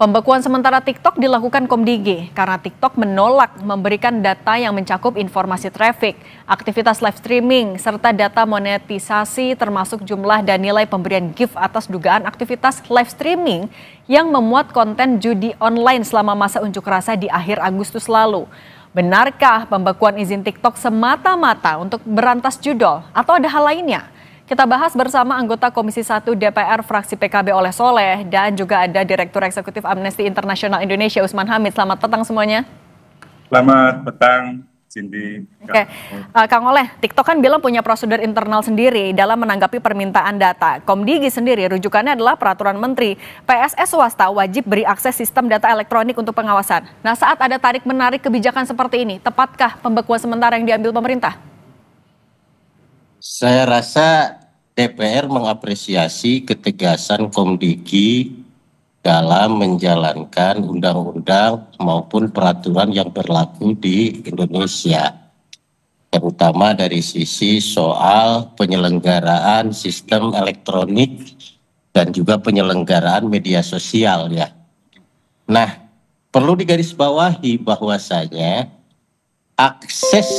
Pembekuan sementara TikTok dilakukan Komdigi karena TikTok menolak memberikan data yang mencakup informasi traffic, aktivitas live streaming, serta data monetisasi termasuk jumlah dan nilai pemberian gift atas dugaan aktivitas live streaming yang memuat konten judi online selama masa unjuk rasa di akhir Agustus lalu. Benarkah pembekuan izin TikTok semata-mata untuk berantas judol atau ada hal lainnya? Kita bahas bersama anggota Komisi 1 DPR fraksi PKB Oleh Soleh dan juga ada Direktur Eksekutif Amnesty International Indonesia Usman Hamid. Selamat petang semuanya. Selamat petang, Cindy. Oke, Kang Oleh, TikTok kan bilang punya prosedur internal sendiri dalam menanggapi permintaan data. Komdigi sendiri rujukannya adalah peraturan menteri. PSS swasta wajib beri akses sistem data elektronik untuk pengawasan. Nah, saat ada tarik-menarik kebijakan seperti ini, tepatkah pembekuan sementara yang diambil pemerintah? Saya rasa DPR mengapresiasi ketegasan Komdigi dalam menjalankan undang-undang maupun peraturan yang berlaku di Indonesia, terutama dari sisi soal penyelenggaraan sistem elektronik dan juga penyelenggaraan media sosial ya. Nah, perlu digarisbawahi bahwasanya akses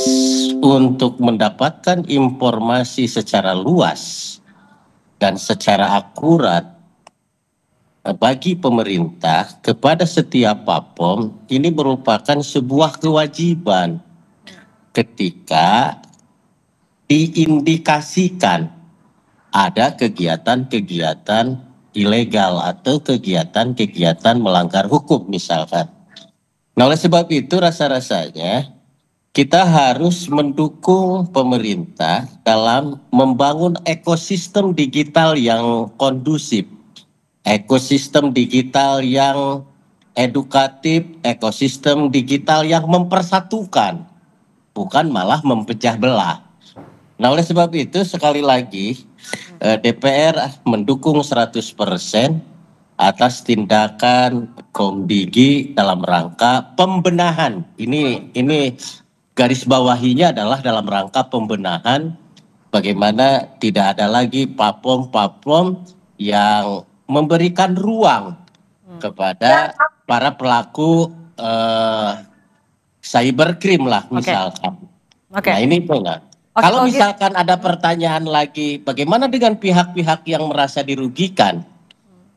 untuk mendapatkan informasi secara luas dan secara akurat bagi pemerintah kepada setiap platform ini merupakan sebuah kewajiban ketika diindikasikan ada kegiatan-kegiatan ilegal atau kegiatan-kegiatan melanggar hukum misalkan. Nah, oleh sebab itu rasa-rasanya kita harus mendukung pemerintah dalam membangun ekosistem digital yang kondusif, ekosistem digital yang edukatif, ekosistem digital yang mempersatukan, bukan malah mempecah belah. Nah, oleh sebab itu sekali lagi DPR mendukung 100% atas tindakan Komdigi dalam rangka pembenahan. Ini garis bawahinya adalah dalam rangka pembenahan bagaimana tidak ada lagi platform-platform yang memberikan ruang kepada para pelaku cybercrime lah misalkan. Nah ini enggak. Kalau misalkan ada pertanyaan lagi, bagaimana dengan pihak-pihak yang merasa dirugikan?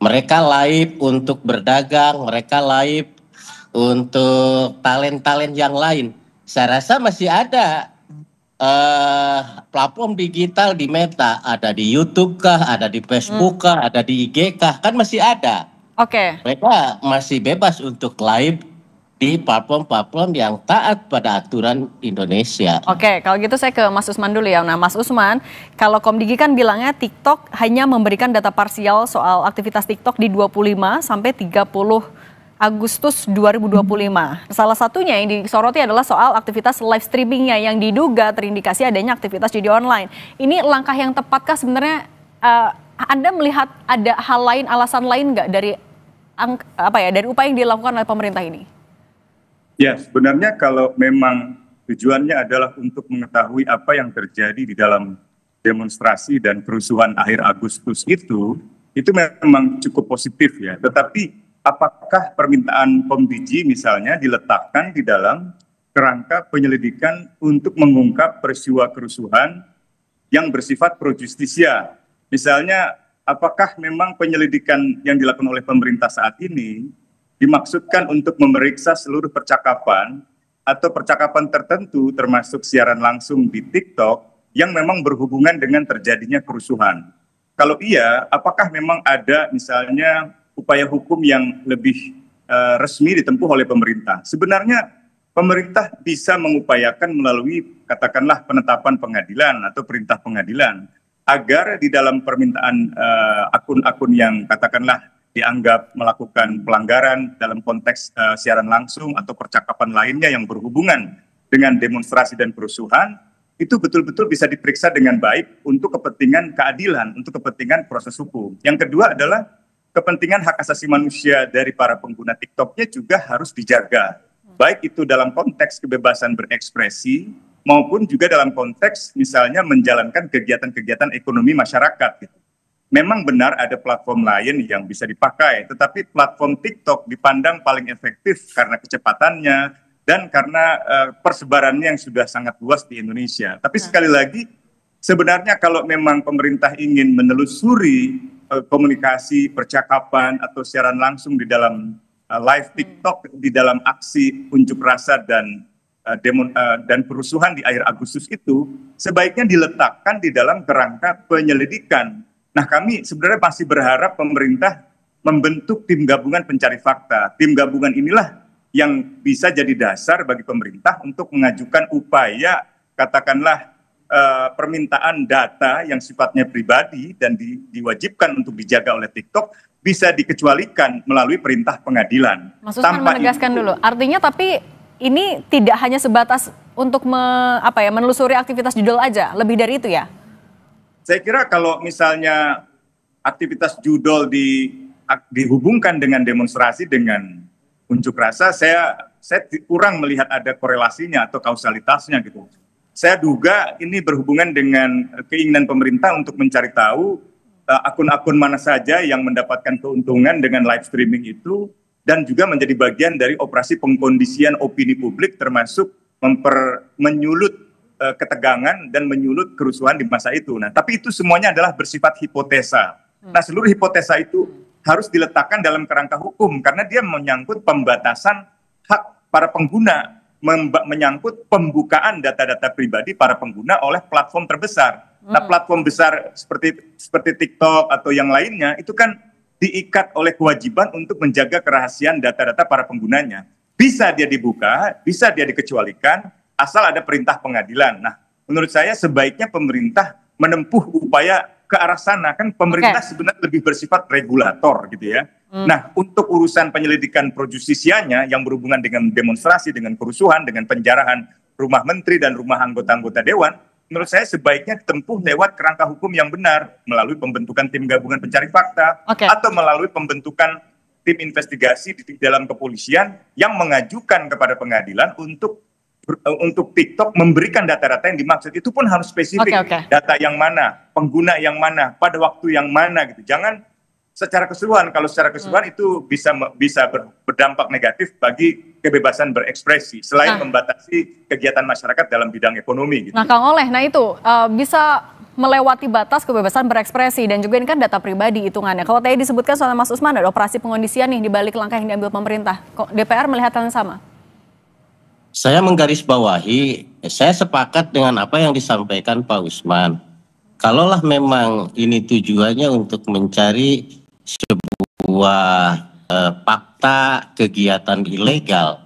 Mereka live untuk berdagang, mereka live untuk talent-talent yang lain. Saya rasa masih ada platform digital di Meta, ada di YouTube kah, ada di Facebook kah, ada di IG kah, kan masih ada. Oke. Mereka masih bebas untuk live di platform-platform yang taat pada aturan Indonesia. Oke, kalau gitu saya ke Mas Usman dulu ya. Nah, Mas Usman, kalau Komdigi kan bilangnya TikTok hanya memberikan data parsial soal aktivitas TikTok di 25 sampai 30 Agustus 2025. Salah satunya yang disoroti adalah soal aktivitas live streamingnya yang diduga terindikasi adanya aktivitas judi online. Ini langkah yang tepatkah sebenarnya? Anda melihat ada hal lain, alasan lain nggak dari dari upaya yang dilakukan oleh pemerintah ini? Ya, sebenarnya kalau memang tujuannya adalah untuk mengetahui apa yang terjadi di dalam demonstrasi dan kerusuhan akhir Agustus itu memang cukup positif ya. Tetapi apakah permintaan Komdigi misalnya diletakkan di dalam kerangka penyelidikan untuk mengungkap peristiwa kerusuhan yang bersifat pro justisia? Misalnya, apakah memang penyelidikan yang dilakukan oleh pemerintah saat ini dimaksudkan untuk memeriksa seluruh percakapan atau percakapan tertentu termasuk siaran langsung di TikTok yang memang berhubungan dengan terjadinya kerusuhan? Kalau iya, apakah memang ada misalnya upaya hukum yang lebih resmi ditempuh oleh pemerintah? Sebenarnya pemerintah bisa mengupayakan melalui katakanlah penetapan pengadilan atau perintah pengadilan agar di dalam permintaan akun-akun yang katakanlah dianggap melakukan pelanggaran dalam konteks siaran langsung atau percakapan lainnya yang berhubungan dengan demonstrasi dan kerusuhan itu betul-betul bisa diperiksa dengan baik untuk kepentingan keadilan, untuk kepentingan proses hukum. Yang kedua adalah kepentingan hak asasi manusia dari para pengguna TikToknya juga harus dijaga. Baik itu dalam konteks kebebasan berekspresi maupun juga dalam konteks misalnya menjalankan kegiatan-kegiatan ekonomi masyarakat. Gitu. memang benar ada platform lain yang bisa dipakai, tetapi platform TikTok dipandang paling efektif karena kecepatannya dan karena persebarannya yang sudah sangat luas di Indonesia. Tapi sekali lagi, sebenarnya kalau memang pemerintah ingin menelusuri komunikasi, percakapan, atau siaran langsung di dalam live TikTok, di dalam aksi unjuk rasa dan dan kerusuhan di akhir Agustus itu, sebaiknya diletakkan di dalam kerangka penyelidikan. Nah, kami sebenarnya masih berharap pemerintah membentuk tim gabungan pencari fakta. Tim gabungan inilah yang bisa jadi dasar bagi pemerintah untuk mengajukan upaya, katakanlah, permintaan data yang sifatnya pribadi dan diwajibkan untuk dijaga oleh TikTok bisa dikecualikan melalui perintah pengadilan. Mas Usman menegaskan dulu, artinya tapi ini tidak hanya sebatas untuk menelusuri aktivitas judul aja, lebih dari itu ya? Saya kira kalau misalnya aktivitas judul dihubungkan dengan demonstrasi, dengan unjuk rasa, saya kurang melihat ada korelasinya atau kausalitasnya gitu. Saya duga ini berhubungan dengan keinginan pemerintah untuk mencari tahu akun-akun mana saja yang mendapatkan keuntungan dengan live streaming itu, dan juga menjadi bagian dari operasi pengkondisian opini publik, termasuk menyulut ketegangan dan menyulut kerusuhan di masa itu. Nah, tapi itu semuanya adalah bersifat hipotesa. Nah, seluruh hipotesa itu harus diletakkan dalam kerangka hukum karena dia menyangkut pembatasan hak para pengguna, menyangkut pembukaan data-data pribadi para pengguna oleh platform terbesar. Nah, platform besar seperti TikTok atau yang lainnya itu kan diikat oleh kewajiban untuk menjaga kerahasiaan data-data para penggunanya. Bisa dia dibuka, bisa dia dikecualikan, asal ada perintah pengadilan. Nah, menurut saya sebaiknya pemerintah menempuh upaya ke arah sana. Kan pemerintah sebenarnya lebih bersifat regulator gitu ya. Nah, untuk urusan penyelidikan pro justisianya yang berhubungan dengan demonstrasi, dengan kerusuhan, dengan penjarahan rumah menteri dan rumah anggota-anggota dewan, menurut saya sebaiknya ditempuh lewat kerangka hukum yang benar, melalui pembentukan tim gabungan pencari fakta, atau melalui pembentukan tim investigasi di dalam kepolisian yang mengajukan kepada pengadilan untuk TikTok memberikan data-data yang dimaksud. Itu pun harus spesifik, data yang mana, pengguna yang mana, pada waktu yang mana gitu. Jangan secara keseluruhan. Kalau secara keseluruhan itu bisa berdampak negatif bagi kebebasan berekspresi, selain membatasi kegiatan masyarakat dalam bidang ekonomi. Gitu. Nah, Kang Oleh, itu bisa melewati batas kebebasan berekspresi dan juga ini kan data pribadi hitungannya. Kalau tadi disebutkan soal Mas Usman ada operasi pengondisian nih di balik langkah yang diambil pemerintah. Kok DPR melihat hal yang sama? Saya menggarisbawahi, saya sepakat dengan apa yang disampaikan Pak Usman. Kalaulah memang ini tujuannya untuk mencari sebuah fakta kegiatan ilegal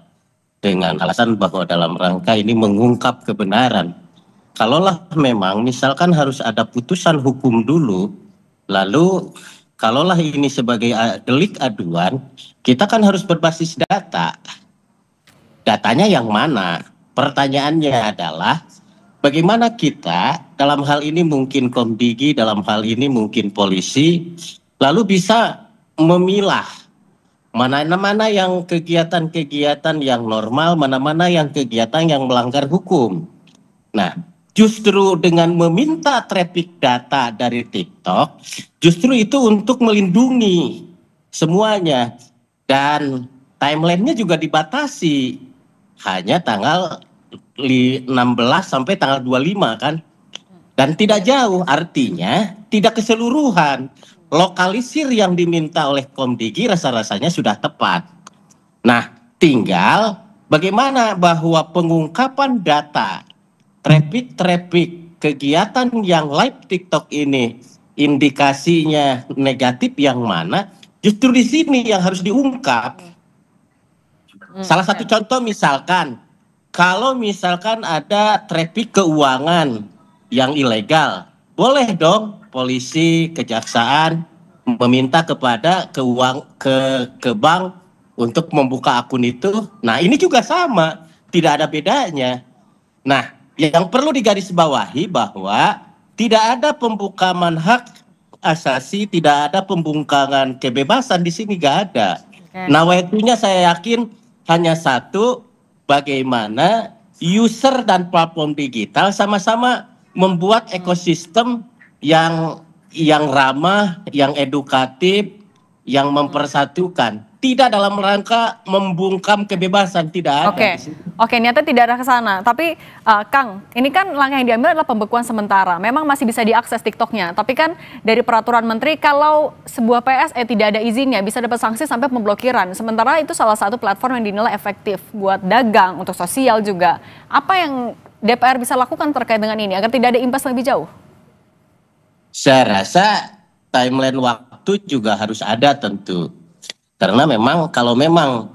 dengan alasan bahwa dalam rangka ini mengungkap kebenaran. Kalaulah memang misalkan harus ada putusan hukum dulu, lalu kalaulah ini sebagai delik aduan, kita kan harus berbasis data. Datanya yang mana? Pertanyaannya adalah bagaimana kita dalam hal ini mungkin Komdigi, dalam hal ini mungkin polisi, lalu bisa memilah mana-mana yang kegiatan-kegiatan yang normal, mana-mana yang kegiatan yang melanggar hukum. Nah, justru dengan meminta traffic data dari TikTok, justru itu untuk melindungi semuanya. Dan timelinenya juga dibatasi, hanya tanggal 16 sampai tanggal 25 kan. Dan tidak jauh, artinya tidak keseluruhan. Lokalisir yang diminta oleh Komdigi rasa-rasanya sudah tepat. Nah, tinggal bagaimana bahwa pengungkapan data traffic kegiatan yang live TikTok ini indikasinya negatif yang mana, justru di sini yang harus diungkap. Salah satu contoh misalkan, kalau misalkan ada traffic keuangan yang ilegal, boleh dong polisi, kejaksaan meminta kepada ke bank untuk membuka akun itu. Nah, ini juga sama, tidak ada bedanya. Nah, yang perlu digarisbawahi bahwa tidak ada pembukaan hak asasi, tidak ada pembungkaman kebebasan di sini, nggak ada. Nawaitunya saya yakin hanya satu, bagaimana user dan platform digital sama-sama membuat ekosistem yang yang ramah, yang edukatif, yang mempersatukan. Tidak dalam rangka membungkam kebebasan, tidak ada. Oke, niatnya tidak ada ke sana. Tapi Kang, ini kan langkah yang diambil adalah pembekuan sementara. Memang masih bisa diakses TikToknya. Tapi kan dari peraturan menteri kalau sebuah PSE tidak ada izinnya bisa dapat sanksi sampai pemblokiran. Sementara itu salah satu platform yang dinilai efektif buat dagang, untuk sosial juga. Apa yang DPR bisa lakukan terkait dengan ini agar tidak ada imbas lebih jauh? Saya rasa timeline waktu juga harus ada tentu. Karena memang kalau memang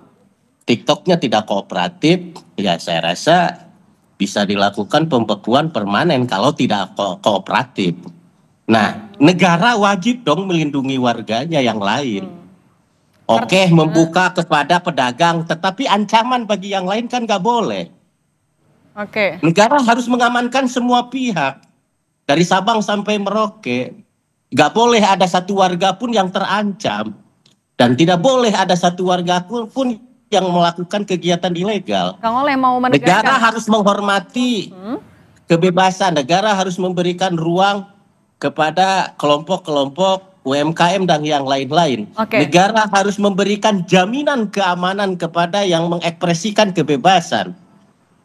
TikToknya tidak kooperatif, ya saya rasa bisa dilakukan pembekuan permanen kalau tidak kooperatif. Nah, negara wajib dong melindungi warganya yang lain. Oke, membuka kepada pedagang, tetapi ancaman bagi yang lain kan nggak boleh. Negara harus mengamankan semua pihak, dari Sabang sampai Merauke. Nggak boleh ada satu warga pun yang terancam. Dan tidak boleh ada satu warga pun yang melakukan kegiatan ilegal. Kang Oleh mau menegaskan. Negara harus menghormati kebebasan. Negara harus memberikan ruang kepada kelompok-kelompok UMKM dan yang lain-lain. Negara harus memberikan jaminan keamanan kepada yang mengekspresikan kebebasan.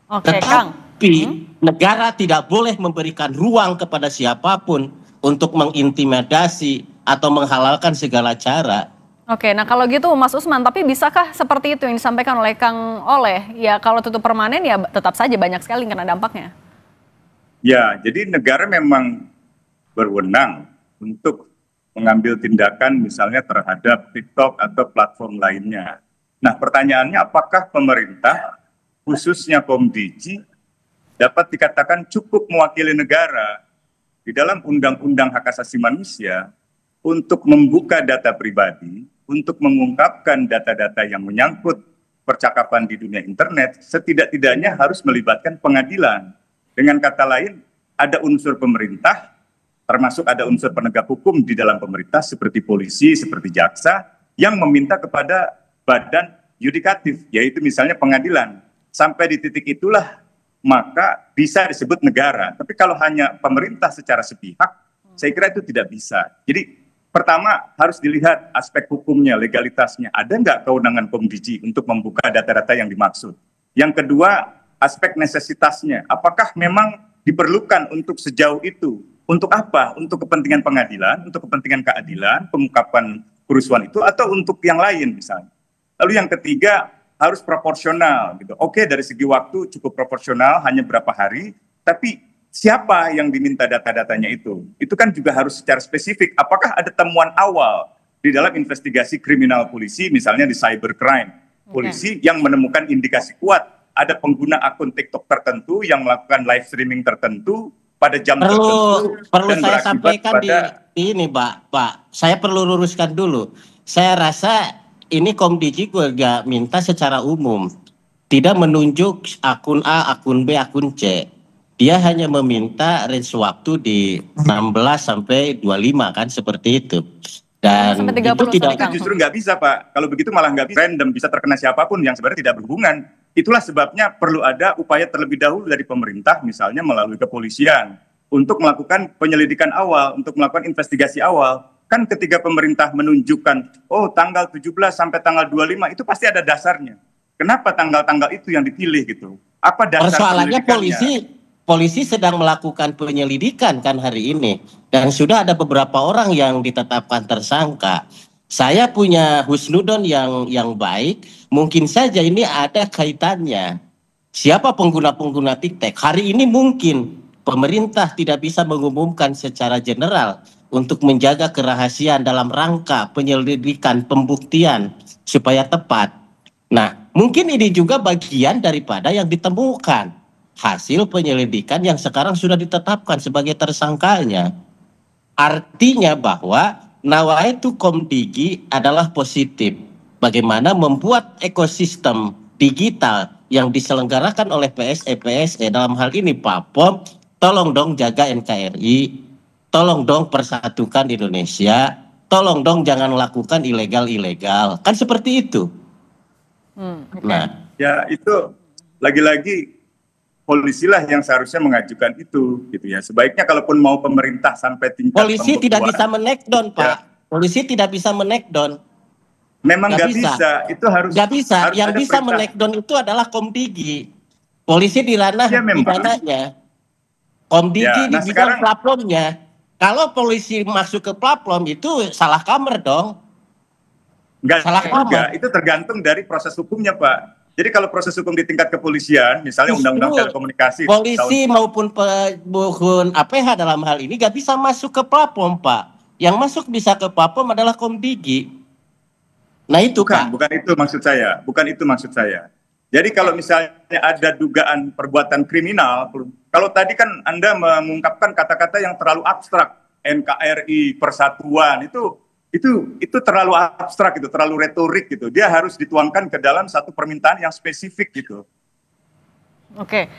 Tetapi negara tidak boleh memberikan ruang kepada siapapun untuk mengintimidasi atau menghalalkan segala cara. Nah kalau gitu Mas Usman, tapi bisakah seperti itu yang disampaikan oleh Kang Oleh? Ya kalau tutup permanen ya tetap saja banyak sekali kena dampaknya. Ya, jadi negara memang berwenang untuk mengambil tindakan misalnya terhadap TikTok atau platform lainnya. Nah pertanyaannya, apakah pemerintah khususnya Komdigi dapat dikatakan cukup mewakili negara di dalam Undang-Undang Hak Asasi Manusia untuk membuka data pribadi, untuk mengungkapkan data-data yang menyangkut percakapan di dunia internet, setidak-tidaknya harus melibatkan pengadilan. Dengan kata lain, ada unsur pemerintah, termasuk ada unsur penegak hukum di dalam pemerintah, seperti polisi, seperti jaksa, yang meminta kepada badan yudikatif, yaitu misalnya pengadilan. Sampai di titik itulah, maka bisa disebut negara. Tapi kalau hanya pemerintah secara sepihak, saya kira itu tidak bisa. Jadi, pertama, harus dilihat aspek hukumnya, legalitasnya. Ada nggak kewenangan Komdigi untuk membuka data-data yang dimaksud? Yang kedua, aspek necesitasnya. Apakah memang diperlukan untuk sejauh itu? Untuk apa? Untuk kepentingan pengadilan, untuk kepentingan keadilan, pengungkapan kerusuhan itu, atau untuk yang lain misalnya? Lalu yang ketiga, harus proporsional. Gitu. Oke, dari segi waktu cukup proporsional, hanya berapa hari, tapi siapa yang diminta data-datanya itu? Itu kan juga harus secara spesifik. Apakah ada temuan awal di dalam investigasi kriminal polisi, misalnya di cybercrime, polisi yang menemukan indikasi kuat, ada pengguna akun TikTok tertentu yang melakukan live streaming tertentu pada jam tertentu. Perlu saya sampaikan pada ini, Pak. Saya perlu luruskan dulu. Saya rasa ini Komdigi juga minta secara umum, tidak menunjuk akun A, akun B, akun C. Dia hanya meminta range waktu di 16 sampai 25 kan, seperti itu. Dan itu tidak, justru nggak bisa Pak. Kalau begitu malah nggak bisa random, bisa terkena siapapun yang sebenarnya tidak berhubungan. Itulah sebabnya perlu ada upaya terlebih dahulu dari pemerintah, misalnya melalui kepolisian, untuk melakukan penyelidikan awal, untuk melakukan investigasi awal. Kan ketika pemerintah menunjukkan, oh tanggal 17 sampai tanggal 25, itu pasti ada dasarnya. Kenapa tanggal-tanggal itu yang dipilih gitu? Apa dasar persoalannya? Polisi sedang melakukan penyelidikan kan hari ini, dan sudah ada beberapa orang yang ditetapkan tersangka. Saya punya husnudon yang baik, mungkin saja ini ada kaitannya. Siapa pengguna-pengguna TikTok? Hari ini mungkin pemerintah tidak bisa mengumumkan secara general untuk menjaga kerahasiaan dalam rangka penyelidikan pembuktian supaya tepat. Nah, mungkin ini juga bagian daripada yang ditemukan hasil penyelidikan yang sekarang sudah ditetapkan sebagai tersangkanya. Artinya bahwa nawaitu Komdigi adalah positif. Bagaimana membuat ekosistem digital yang diselenggarakan oleh PSE dalam hal ini Bapom, tolong dong jaga NKRI, tolong dong persatukan Indonesia, tolong dong jangan lakukan ilegal-ilegal. Kan seperti itu. Nah, ya itu lagi-lagi polisi lah yang seharusnya mengajukan itu, gitu ya. Sebaiknya kalaupun mau pemerintah sampai tingkat polisi tidak bisa menekdown, Pak. Ya. Polisi tidak bisa menekdown. Memang nggak bisa. Itu harus. Nggak bisa. Harus Yang bisa perintah. menekdown itu adalah Komdigi. Polisi di ranah Ya, pidananya. Komdigi Ya, di bidang platformnya. Kalau polisi masuk ke platform itu salah kamar dong. Nggak salah juga. kamar. Itu tergantung dari proses hukumnya, Pak. Jadi kalau proses hukum di tingkat kepolisian, misalnya Undang-Undang Telekomunikasi, polisi maupun penghubung APH dalam hal ini nggak bisa masuk ke platform, Pak. Yang masuk bisa ke platform adalah Komdigi. Nah itu bukan itu maksud saya, bukan itu maksud saya. Jadi kalau misalnya ada dugaan perbuatan kriminal, kalau tadi kan Anda mengungkapkan kata-kata yang terlalu abstrak, NKRI, persatuan, itu terlalu abstrak, itu terlalu retorik gitu. Dia harus dituangkan ke dalam satu permintaan yang spesifik gitu. Oke,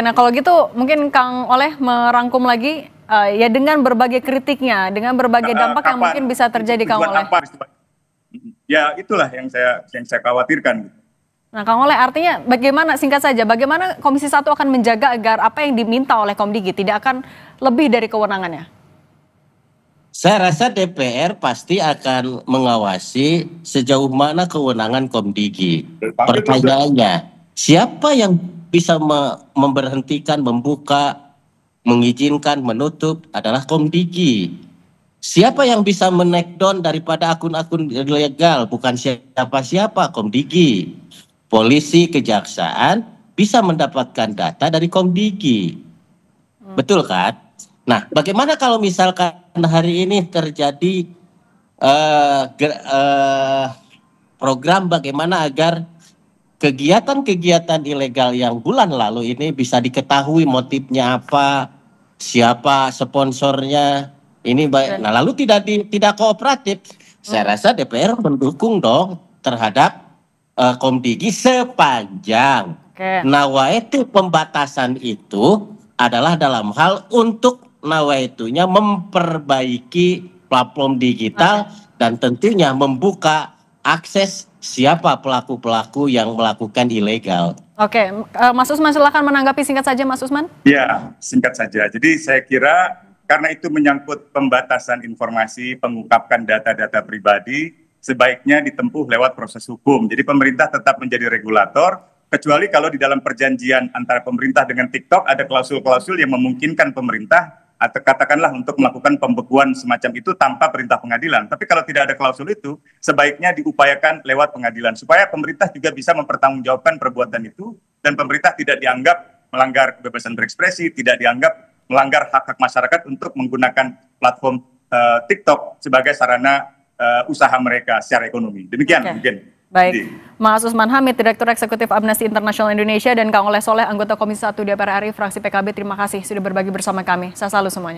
nah kalau gitu mungkin Kang Oleh merangkum lagi ya dengan berbagai kritiknya, dengan berbagai dampak yang mungkin bisa terjadi, Kang Oleh. Ya itulah yang saya khawatirkan. Nah, Kang Oleh, artinya bagaimana, singkat saja, bagaimana Komisi 1 akan menjaga agar apa yang diminta oleh Komdigi tidak akan lebih dari kewenangannya? Saya rasa DPR pasti akan mengawasi sejauh mana kewenangan Komdigi. Pertanyaannya, siapa yang bisa memberhentikan, membuka, mengizinkan, menutup adalah Komdigi. Siapa yang bisa menekdown daripada akun-akun ilegal? Bukan siapa-siapa, Komdigi. Polisi, kejaksaan bisa mendapatkan data dari Komdigi. Betul kan? Nah, bagaimana kalau misalkan hari ini terjadi program bagaimana agar kegiatan-kegiatan ilegal yang bulan lalu ini bisa diketahui motifnya apa, siapa sponsornya, ini baik. Nah, lalu tidak kooperatif. Saya rasa DPR mendukung dong terhadap Komdigi sepanjang nawaitu pembatasan itu adalah dalam hal untuk nawaitunya memperbaiki platform digital dan tentunya membuka akses siapa pelaku-pelaku yang melakukan ilegal. Oke, Mas Usman silakan menanggapi singkat saja, Mas Usman. Ya, singkat saja. Jadi saya kira karena itu menyangkut pembatasan informasi, pengungkapkan data-data pribadi, sebaiknya ditempuh lewat proses hukum. Jadi pemerintah tetap menjadi regulator, kecuali kalau di dalam perjanjian antara pemerintah dengan TikTok ada klausul-klausul yang memungkinkan pemerintah atau katakanlah untuk melakukan pembekuan semacam itu tanpa perintah pengadilan. Tapi kalau tidak ada klausul itu, sebaiknya diupayakan lewat pengadilan supaya pemerintah juga bisa mempertanggungjawabkan perbuatan itu dan pemerintah tidak dianggap melanggar kebebasan berekspresi, tidak dianggap melanggar hak-hak masyarakat untuk menggunakan platform TikTok sebagai sarana usaha mereka secara ekonomi. Demikian mungkin. Baik, Mas Usman Hamid, Direktur Eksekutif Amnesty International Indonesia, dan Kang Oleh Soleh, anggota Komisi 1 DPR RI, fraksi PKB, terima kasih sudah berbagi bersama kami. Saya salut semuanya.